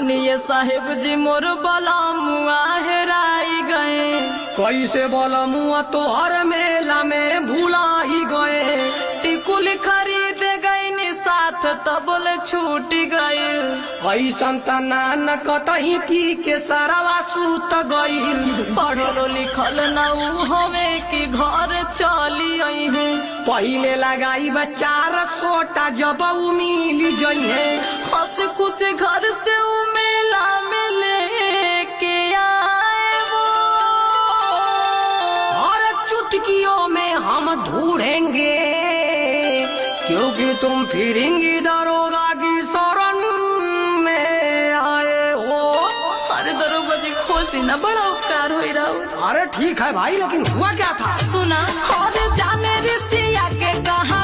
सुनिए साहेब जी मोर बलमुआ हेराई गए। कैसे बलमुआ तोहर मेला में भूला ही गए। टिकुल खरीद गई साथ तबल छूट गए। ऐसन तना न कतही पी के सरवा सूत गईल। पढ़लो लिखल न ऊ हवे कि घर चली आई है। पहिले लगाई बचार सोटा जब उ मिली जइहे। हंस खुश घर से ऊ मेला में लेके आए वो। हर चुटकियों में हम ढूंढेंगे क्योंकि तुम फिरेंगी दरोगा की शरण में आए हो। अरे दरोगा जी खोसी ना बड़ा उपकार हो रहा। अरे ठीक है भाई, लेकिन हुआ क्या था? सुना और जाने रिसिया के कहा